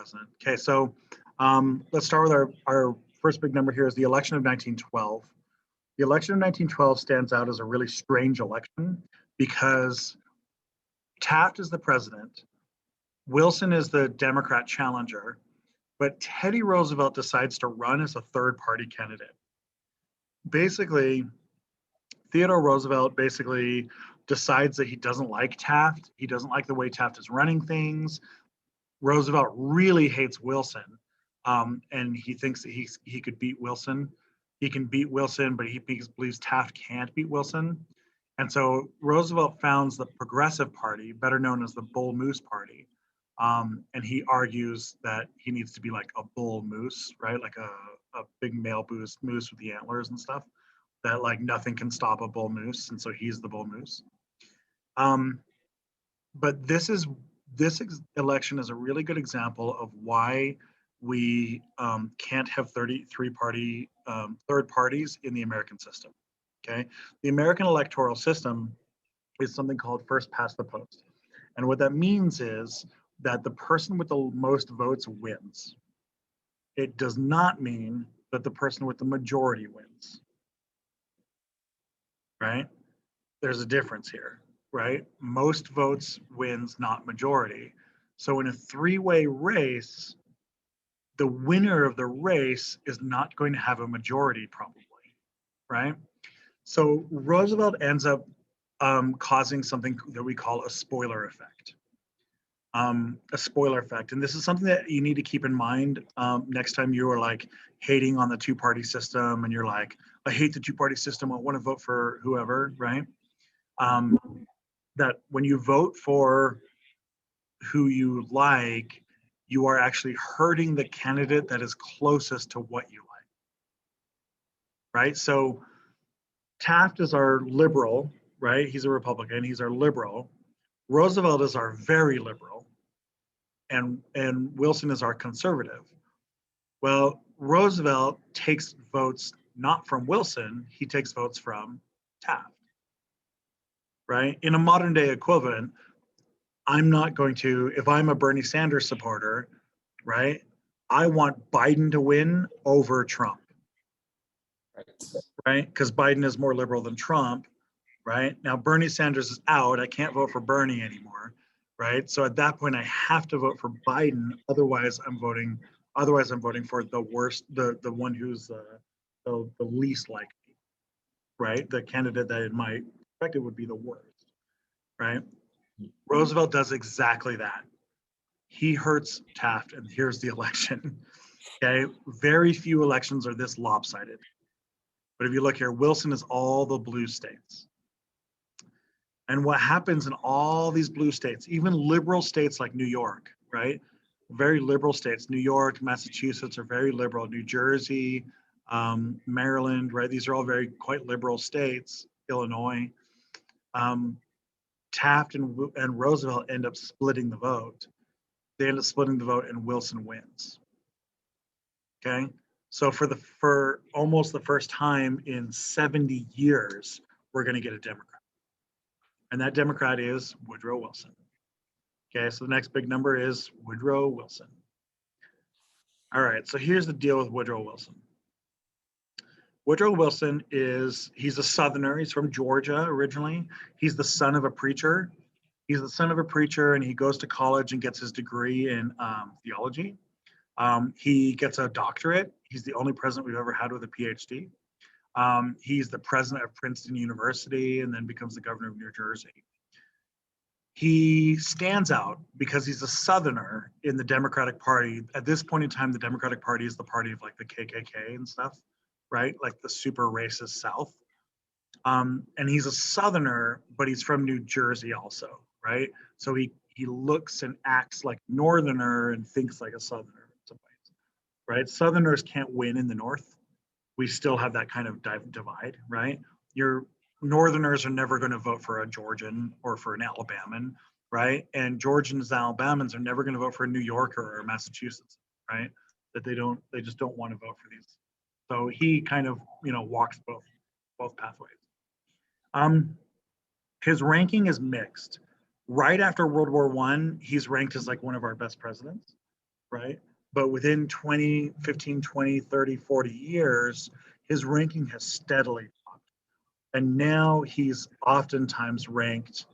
president. Okay, so let's start with our first big number here is the election of 1912. The election of 1912 stands out as a really strange election because Taft is the president, Wilson is the Democrat challenger, but Teddy Roosevelt decides to run as a third party candidate. Basically, Theodore Roosevelt basically decides that he doesn't like Taft. He doesn't like the way Taft is running things. Roosevelt really hates Wilson, and he thinks that he could beat Wilson. He can beat Wilson, but he believes Taft can't beat Wilson. And so Roosevelt founds the Progressive Party, better known as the Bull Moose Party. And he argues that he needs to be like a bull moose, right? Like a big male moose with the antlers and stuff, that like nothing can stop a bull moose. And so he's the bull moose. But this election is a really good example of why we can't have 33 party third parties in the American system. Okay, the American electoral system is something called first past the post, and what that means is that the person with the most votes wins. It does not mean that the person with the majority wins. Right? There's a difference here, right? Most votes wins, not majority. So in a three-way race, the winner of the race is not going to have a majority probably, right? So Roosevelt ends up causing something that we call a spoiler effect. A spoiler effect. And this is something that you need to keep in mind next time you are like hating on the two-party system and you're like, I hate the two-party system, I want to vote for whoever, right? That when you vote for who you like, you are actually hurting the candidate that is closest to what you like, right? So Taft is our liberal, right? He's a Republican, he's our liberal. Roosevelt is our very liberal, and Wilson is our conservative. Well, Roosevelt takes votes not from Wilson, he takes votes from Taft, right? In a modern day equivalent, I'm not going to, if I'm a Bernie Sanders supporter, right? I want Biden to win over Trump, right? Because Biden is more liberal than Trump, right? Now Bernie Sanders is out. I can't vote for Bernie anymore, right? So at that point, I have to vote for Biden. Otherwise, I'm voting for the worst, the one who's the least likely, right? The candidate that in my perspective would be the worst, right? Roosevelt does exactly that. He hurts Taft, and here's the election. Okay, very few elections are this lopsided. But if you look here, Wilson is all the blue states. And what happens in all these blue states, even liberal states like New York, right? Very liberal states, New York, Massachusetts are very liberal, New Jersey, Maryland, right? These are all quite liberal states, Illinois. Taft and Roosevelt end up splitting the vote. They end up splitting the vote and Wilson wins. Okay, so for almost the first time in 70 years, we're going to get a Democrat. And that Democrat is Woodrow Wilson. Okay, so the next big number is Woodrow Wilson. All right, so here's the deal with Woodrow Wilson. Woodrow Wilson he's a Southerner. He's from Georgia originally. He's the son of a preacher. He's the son of a preacher, and he goes to college and gets his degree in theology. He gets a doctorate. He's the only president we've ever had with a PhD. He's the president of Princeton University and then becomes the governor of New Jersey. He stands out because he's a Southerner in the Democratic Party. At this point in time, the Democratic Party is the party of like the KKK and stuff, right? Like the super racist South. And he's a Southerner, but he's from New Jersey also, right? So he looks and acts like Northerner and thinks like a Southerner in some ways, right? Southerners can't win in the North. We still have that kind of divide, right? Your Northerners are never going to vote for a Georgian or for an Alabaman, right? And Georgians and Alabamans are never going to vote for a New Yorker or Massachusetts, right? That they just don't want to vote for these. So he kind of, walks both pathways. His ranking is mixed. Right after World War I, he's ranked as like one of our best presidents, right? But within 20, 15, 20, 30, 40 years, his ranking has steadily dropped. And now he's oftentimes ranked,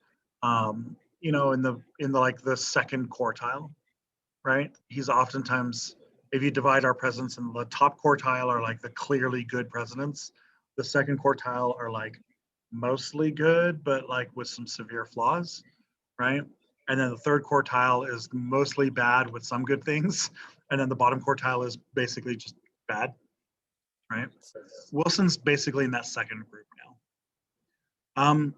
in the like the second quartile, right? He's oftentimes, if you divide our presidents in the top quartile are like the clearly good presidents, the second quartile are like mostly good, but like with some severe flaws, right? And then the third quartile is mostly bad with some good things. And then the bottom quartile is basically just bad, right? Wilson's basically in that second group now.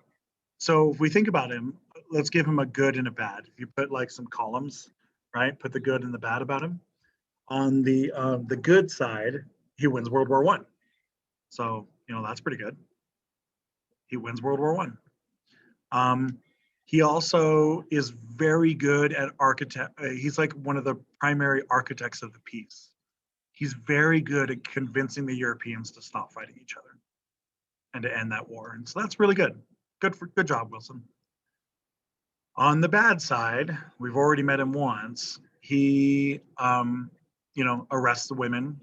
So if we think about him, let's give him a good and a bad. If you put like some columns, right? Put the good and the bad about him. On the good side, he wins World War One. So that's pretty good. He wins World War One. He also is very good at architect. He's like one of the primary architects of the peace. He's very good at convincing the Europeans to stop fighting each other and to end that war. And so that's really good. Good job, Wilson. On the bad side, we've already met him once. He, arrests the women.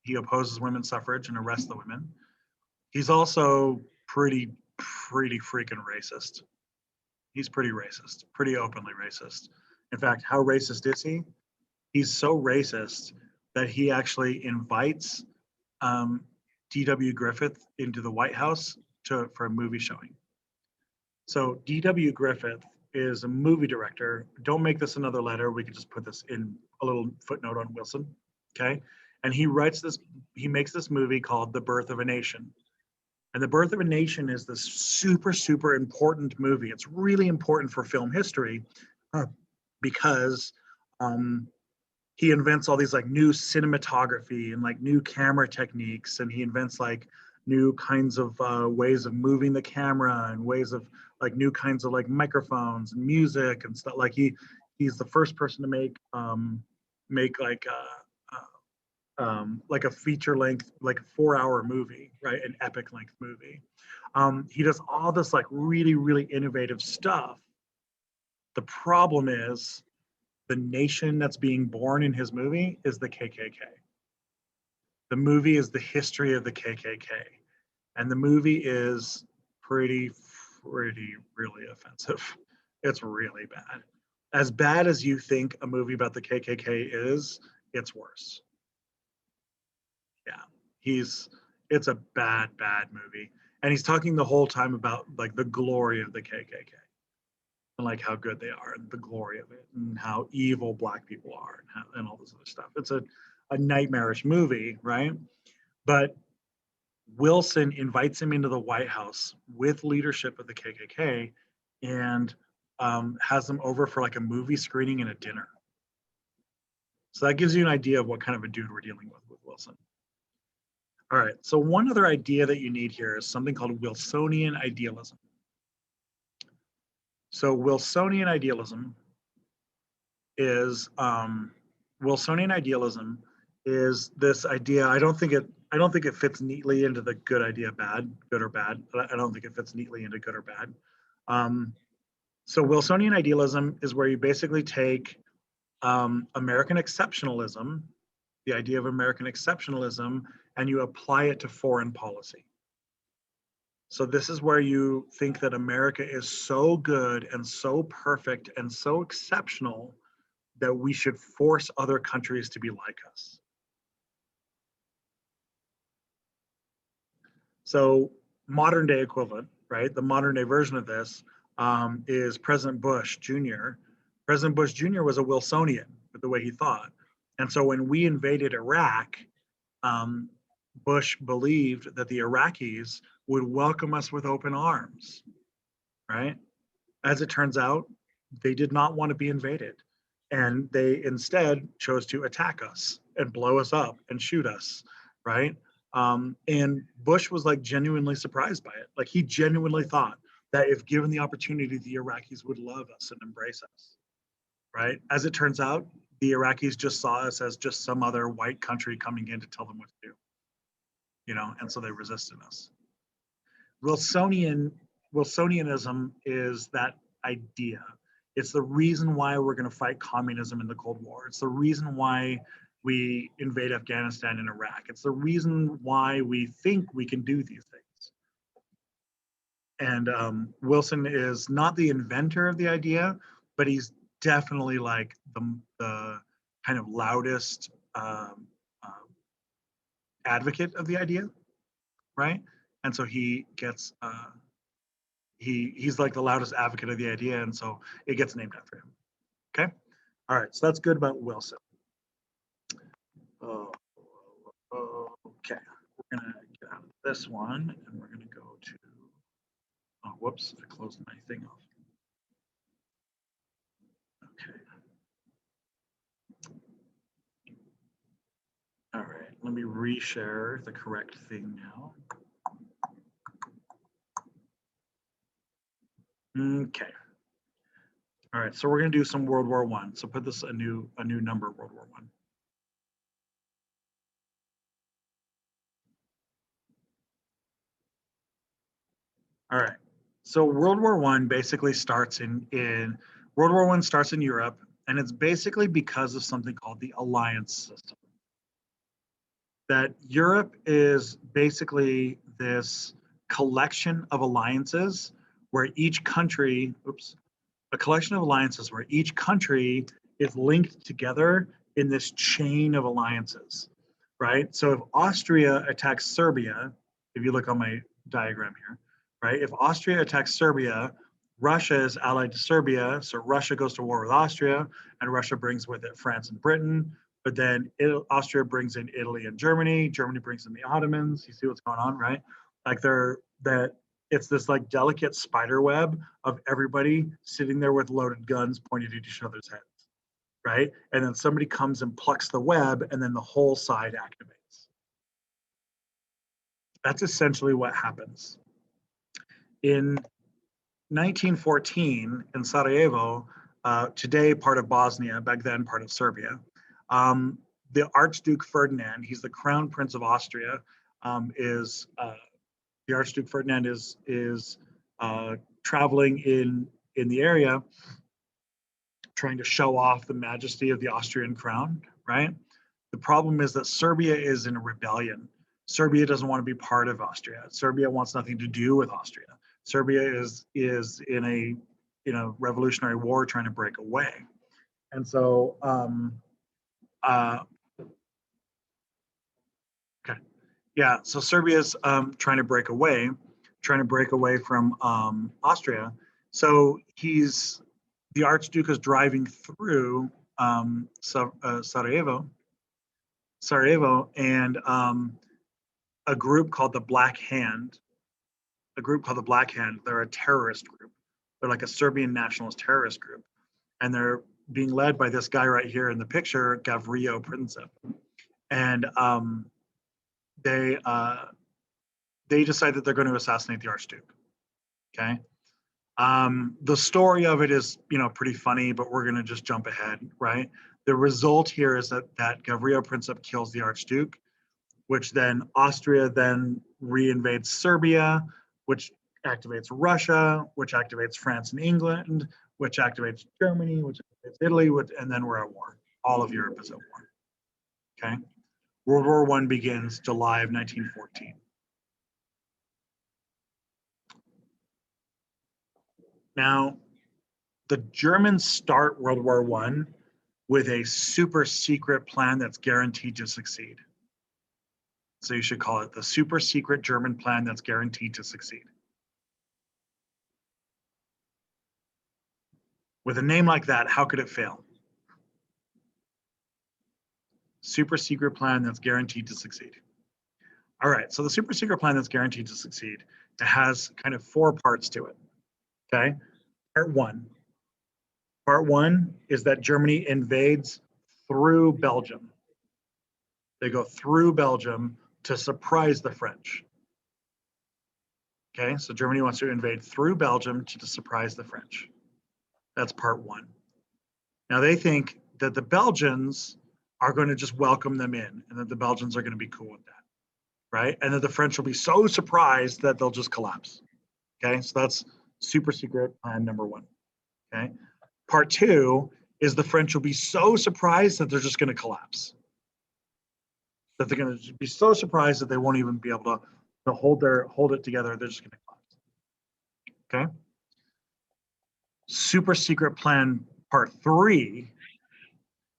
He opposes women's suffrage and arrests the women. He's also pretty freaking racist. He's pretty racist, pretty openly racist. In fact, how racist is he? He's so racist that he actually invites D.W. Griffith into the White House for a movie showing. So D.W. Griffith is a movie director. Don't make this another letter. We could just put this in a little footnote on Wilson, okay? And he makes this movie called The Birth of a Nation. And The Birth of a Nation is this super, super important movie. It's really important for film history because he invents all these like new cinematography and like new camera techniques. And he invents like new kinds of ways of moving the camera and ways of like new kinds of like microphones and music and stuff. Like he's the first person to make like a feature length, like a 4-hour movie, right? An epic length movie. He does all this like really, really innovative stuff. The problem is the nation that's being born in his movie is the KKK. The movie is the history of the KKK. And the movie is pretty really offensive. It's really bad. As bad as you think a movie about the KKK is, it's worse. Yeah, it's a bad movie. And he's talking the whole time about like the glory of the KKK and like how good they are and the glory of it and how evil black people are and all this other stuff. It's a nightmarish movie, right? But Wilson invites him into the White House with leadership of the KKK and has them over for like a movie screening and a dinner. So that gives you an idea of what kind of a dude we're dealing with Wilson. All right, so one other idea that you need here is something called Wilsonian idealism. So Wilsonian idealism is this idea. I don't think it fits neatly into the good idea good or bad. I don't think it fits neatly into good or bad. So Wilsonian idealism is where you basically take American exceptionalism, the idea of American exceptionalism, and you apply it to foreign policy. So this is where you think that America is so good and so perfect and so exceptional that we should force other countries to be like us. So modern day equivalent, right? The modern day version of this is President Bush Jr. President Bush Jr. was a Wilsonian with the way he thought. And so when we invaded Iraq, Bush believed that the Iraqis would welcome us with open arms, right? As it turns out, they did not want to be invaded. And they instead chose to attack us and blow us up and shoot us, right? And Bush was like genuinely surprised by it. Like he genuinely thought that if given the opportunity, the Iraqis would love us and embrace us, right? As it turns out, the Iraqis just saw us as just some other white country coming in to tell them what to do, and so they resisted us. Wilsonianism is that idea. It's the reason why we're going to fight communism in the Cold War. It's the reason why we invade Afghanistan and Iraq. It's the reason why we think we can do these things. And Wilson is not the inventor of the idea, but he's definitely like the kind of loudest advocate of the idea, right? And so he gets he's like the loudest advocate of the idea, and so it gets named after him. Okay, all right, so that's good about Wilson. Oh, okay, we're gonna get out of this one, and we're gonna go to. Oh, whoops! I closed my thing off. Okay. All right, let me reshare the correct thing now. Okay. All right, so we're going to do some World War I. So put this a new number, World War I. All right. So World War I basically starts in World War I starts in Europe, and it's basically because of something called the alliance system. That Europe is basically this collection of alliances where each country, a collection of alliances where each country is linked together in this chain of alliances, right? So if Austria attacks Serbia, if you look on my diagram here, right? If Austria attacks Serbia, Russia is allied to Serbia, so Russia goes to war with Austria, and Russia brings with it France and Britain. But then Austria brings in Italy and Germany. Germany brings in the Ottomans. You see what's going on, right? Like it's this like delicate spider web of everybody sitting there with loaded guns pointed at each other's heads, right? And then somebody comes and plucks the web, and then the whole side activates. That's essentially what happens. In 1914, in Sarajevo, today part of Bosnia, back then part of Serbia, the Archduke Ferdinand, he's the Crown Prince of Austria, the Archduke Ferdinand is traveling in the area, trying to show off the majesty of the Austrian crown, right? The problem is that Serbia is in a rebellion. Serbia doesn't want to be part of Austria. Serbia wants nothing to do with Austria. Serbia is in a revolutionary war trying to break away, and so okay, yeah. So Serbia's trying to break away from Austria. So the Archduke is driving through Sarajevo, and a group called the Black Hand. They're a terrorist group. They're like a Serbian nationalist terrorist group, and they're being led by this guy right here in the picture, Gavrilo Princip. And they decide that they're going to assassinate the Archduke. Okay. The story of it is, pretty funny, but we're going to just jump ahead, right? The result here is that Gavrilo Princip kills the Archduke, which then Austria then reinvades Serbia, which activates Russia, which activates France and England, which activates Germany, which activates Italy, and then we're at war. All of Europe is at war. Okay. World War I begins July of 1914. Now, the Germans start World War I with a super secret plan that's guaranteed to succeed. So you should call it the super secret German plan that's guaranteed to succeed. With a name like that, how could it fail? Super secret plan that's guaranteed to succeed. All right, so the super secret plan that's guaranteed to succeed, it has kind of 4 parts to it. Okay, Part one is that Germany invades through Belgium. They go through Belgium to surprise the French. Okay, so Germany wants to invade through Belgium to surprise the French. That's part one. Now they think that the Belgians are going to just welcome them in, and that the Belgians are going to be cool with that, right? And that the French will be so surprised that they'll just collapse. Okay, so that's super secret plan number one. Okay, Part two is the French will be so surprised that they're just going to collapse. That they're going to be so surprised that they won't even be able to hold it together. They're just going to collapse. Okay. Super secret plan part three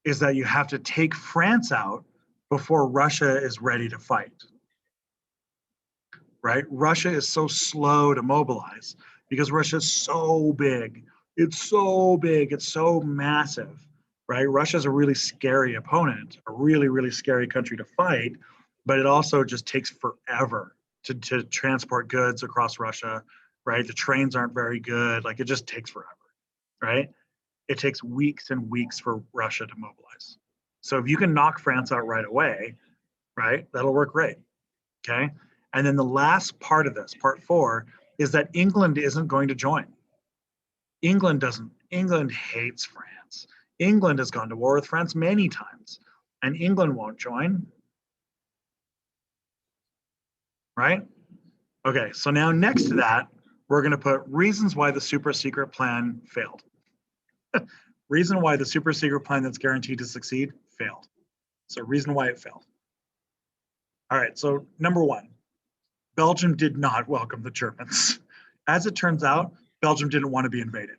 is that you have to take France out before Russia is ready to fight. Right? Russia is so slow to mobilize because Russia is so big. It's so big. It's so massive. Right? Russia is a really scary opponent, a really, really scary country to fight, but it also just takes forever to transport goods across Russia. Right? The trains aren't very good. Like it just takes forever. Right? It takes weeks and weeks for Russia to mobilize. So if you can knock France out right away, right, that'll work great. Okay. And then the last part of this, part four, is that England isn't going to join. England doesn't. England hates France. England has gone to war with France many times, and England won't join. Right? Okay. So now next to that, we're going to put reasons why the super secret plan failed. Reason why the super secret plan that's guaranteed to succeed failed. So reason why it failed. All right. So number one, Belgium did not welcome the Germans. As it turns out, Belgium didn't want to be invaded.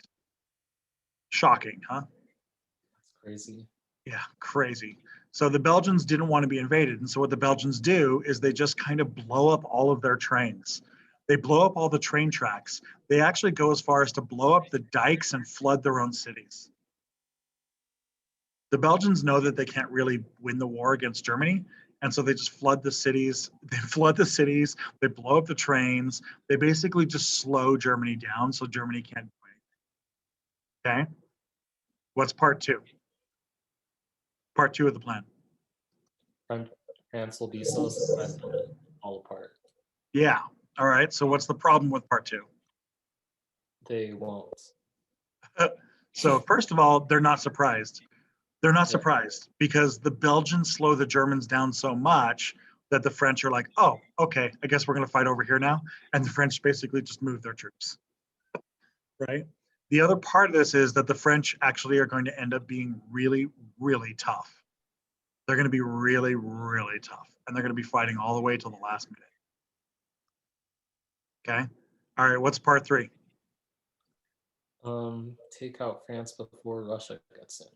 Shocking, huh? That's crazy. Yeah, crazy. So the Belgians didn't want to be invaded. And so what the Belgians do is they just kind of blow up all of their trains. They blow up all the train tracks. They actually go as far as to blow up the dikes and flood their own cities. The Belgians know that they can't really win the war against Germany. And so they just flood the cities. They flood the cities. They blow up the trains. They basically just slow Germany down so Germany can't do anything. Okay. What's part two? Part two of the plan. France will be so surprised when it fall apart. Yeah. All right. So what's the problem with part two? They won't. So first of all, they're not surprised. They're not surprised because the Belgians slow the Germans down so much that the French are like, oh, okay, I guess we're going to fight over here now. And the French basically just move their troops. Right? The other part of this is that the French actually are going to end up being really, really tough. They're going to be really, really tough. And they're going to be fighting all the way till the last minute. Okay. All right. What's part three? Take out France before Russia gets in.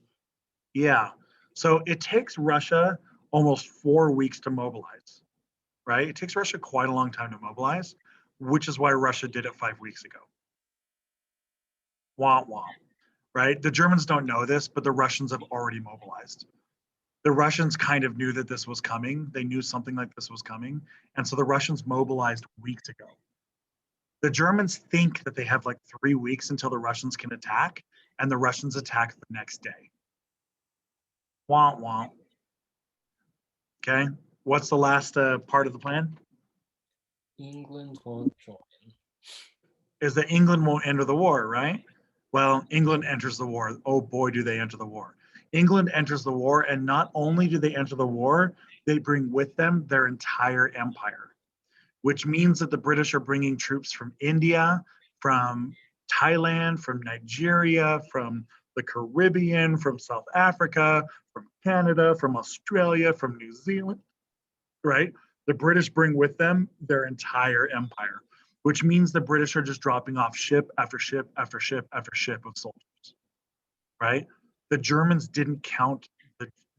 Yeah. So it takes Russia almost 4 weeks to mobilize, right? It takes Russia quite a long time to mobilize, which is why Russia did it 5 weeks ago. Womp womp, right? The Germans don't know this, but the Russians have already mobilized. The Russians kind of knew that this was coming. They knew something like this was coming. And so the Russians mobilized weeks ago. The Germans think that they have like 3 weeks until the Russians can attack, and the Russians attack the next day. Womp womp. Okay. What's the last part of the plan? England won't join. Is that England won't enter the war, right? Well, England enters the war. Oh boy, do they enter the war. England enters the war, and not only do they enter the war, they bring with them their entire empire, which means that the British are bringing troops from India, from Thailand, from Nigeria, from the Caribbean, from South Africa, from Canada, from Australia, from New Zealand, right? The British bring with them their entire empire, which means the British are just dropping off ship after ship after ship after ship of soldiers, right? The Germans didn't count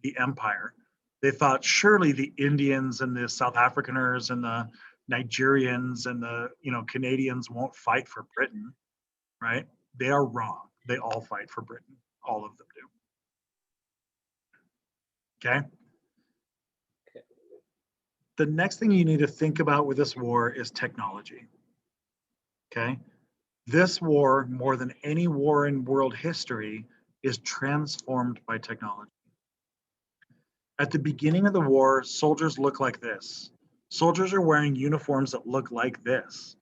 the empire. They thought surely the Indians and the South Africaners and the Nigerians and the Canadians won't fight for Britain, right? They are wrong. They all fight for Britain. All of them do. Okay. The next thing you need to think about with this war is technology. Okay. This war, more than any war in world history, is transformed by technology. At the beginning of the war, soldiers look like this. Soldiers are wearing uniforms that look like this.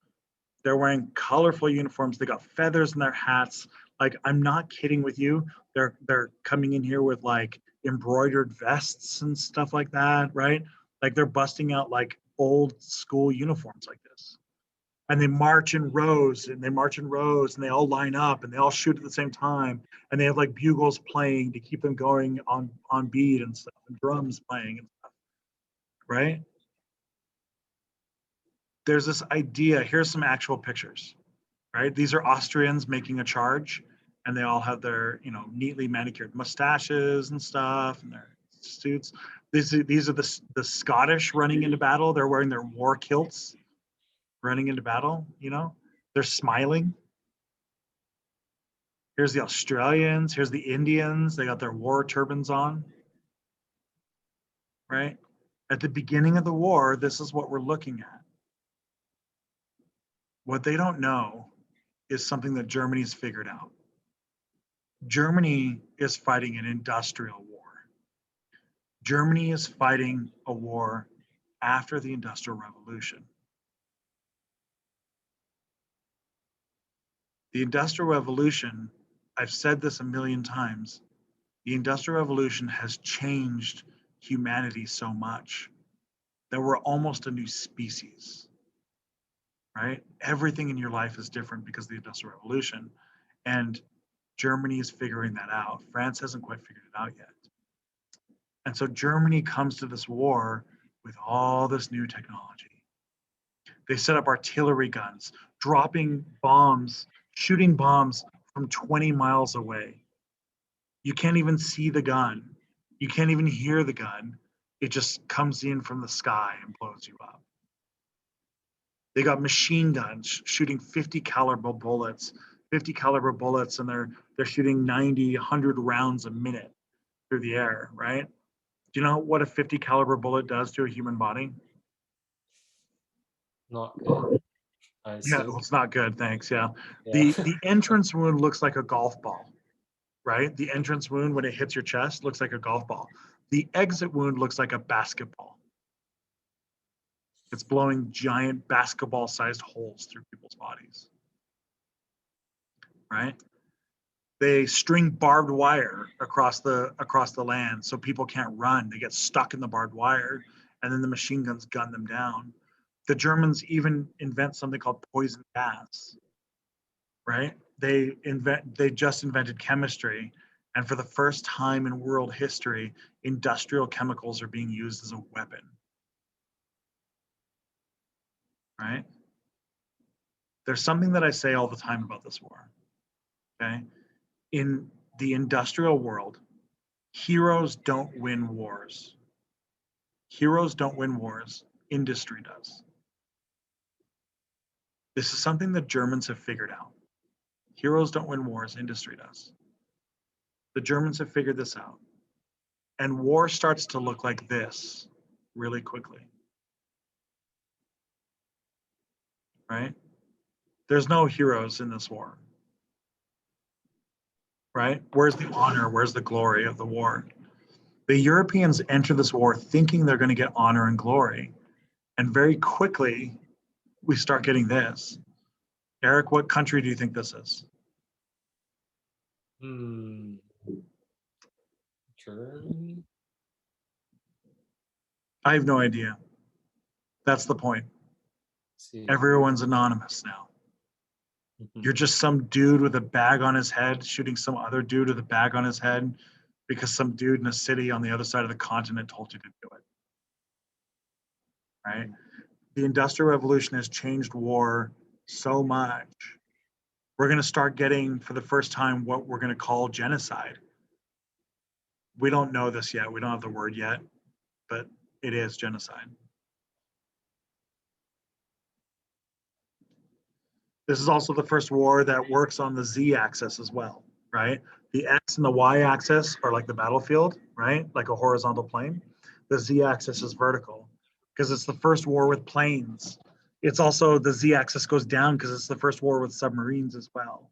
They're wearing colorful uniforms. They got feathers in their hats. Like, I'm not kidding with you. They're coming in here with like embroidered vests and stuff like that, right? Like they're busting out like old school uniforms like this. and they march in rows and they all line up and they all shoot at the same time, and they have like bugles playing to keep them going on beat and stuff, and drums playing and stuff, right? There's this idea. Here's some actual pictures, right? These are Austrians making a charge, and they all have their, neatly manicured mustaches and stuff, and their suits. These are the Scottish running into battle. They're wearing their war kilts, running into battle. They're smiling. Here's the Australians. Here's the Indians. They got their war turbans on, right? At the beginning of the war, this is what we're looking at. What they don't know is something that Germany's figured out. Germany is fighting an industrial war. Germany is fighting a war after the Industrial Revolution. The Industrial Revolution, I've said this a million times, the Industrial Revolution has changed humanity so much that we're almost a new species, right? Everything in your life is different because of the Industrial Revolution. And Germany is figuring that out. France hasn't quite figured it out yet. And so Germany comes to this war with all this new technology. They set up artillery guns, dropping bombs, shooting bombs from 20 miles away. You can't even see the gun. You can't even hear the gun. It just comes in from the sky and blows you up. They got machine guns shooting 50 caliber bullets, and they're shooting 90, 100 rounds a minute through the air, right? Do you know what a 50 caliber bullet does to a human body? Not good. I Yeah, assume. well, it's not good, thanks. Yeah. Yeah. The entrance wound looks like a golf ball, right? The entrance wound when it hits your chest looks like a golf ball. The exit wound looks like a basketball. It's blowing giant basketball-sized holes through people's bodies, right? They string barbed wire across the land so people can't run. They get stuck in the barbed wire, and then the machine guns gun them down. The Germans even invent something called poison gas, right? They just invented chemistry, and for the first time in world history, industrial chemicals are being used as a weapon, right? There's something that I say all the time about this war, okay? In the industrial world, heroes don't win wars. Heroes don't win wars, industry does. This is something that Germans have figured out. Heroes don't win wars, industry does. The Germans have figured this out. And war starts to look like this really quickly, right? There's no heroes in this war, right? Where's the honor? Where's the glory of the war? The Europeans enter this war thinking they're going to get honor and glory. And very quickly, we start getting this. Eric, what country do you think this is? Germany? I have no idea. That's the point. See. Everyone's anonymous now. You're just some dude with a bag on his head shooting some other dude with a bag on his head because some dude in a city on the other side of the continent told you to do it. Right? The Industrial Revolution has changed war so much. We're going to start getting, for the first time, what we're going to call genocide. We don't know this yet. We don't have the word yet, but it is genocide. This is also the first war that works on the z-axis as well, right? The x and the y-axis are like the battlefield, right? Like a horizontal plane. The z-axis is vertical because it's the first war with planes. It's also the z-axis goes down because it's the first war with submarines as well.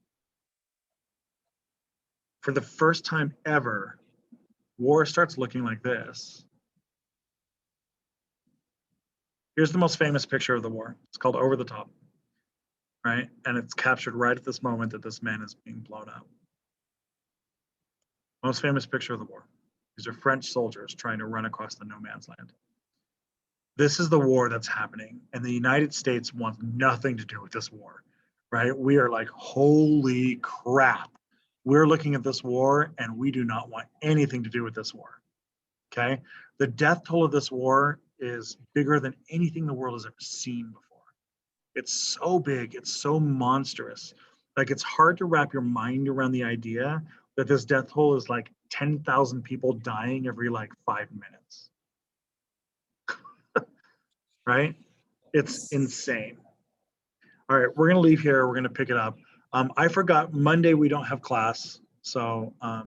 For the first time ever, war starts looking like this. Here's the most famous picture of the war. It's called Over the Top, right? And it's captured right at this moment that this man is being blown up. Most famous picture of the war. These are French soldiers trying to run across the no man's land. this is the war that's happening, and the United States wants nothing to do with this war, right? We are like, holy crap. We're looking at this war and we do not want anything to do with this war. Okay. The death toll of this war is bigger than anything the world has ever seen before. It's so big, it's so monstrous. Like, it's hard to wrap your mind around the idea that this death toll is like 10,000 people dying every like 5 minutes, right? It's insane. All right, we're going to leave here. We're going to pick it up. I forgot Monday we don't have class. So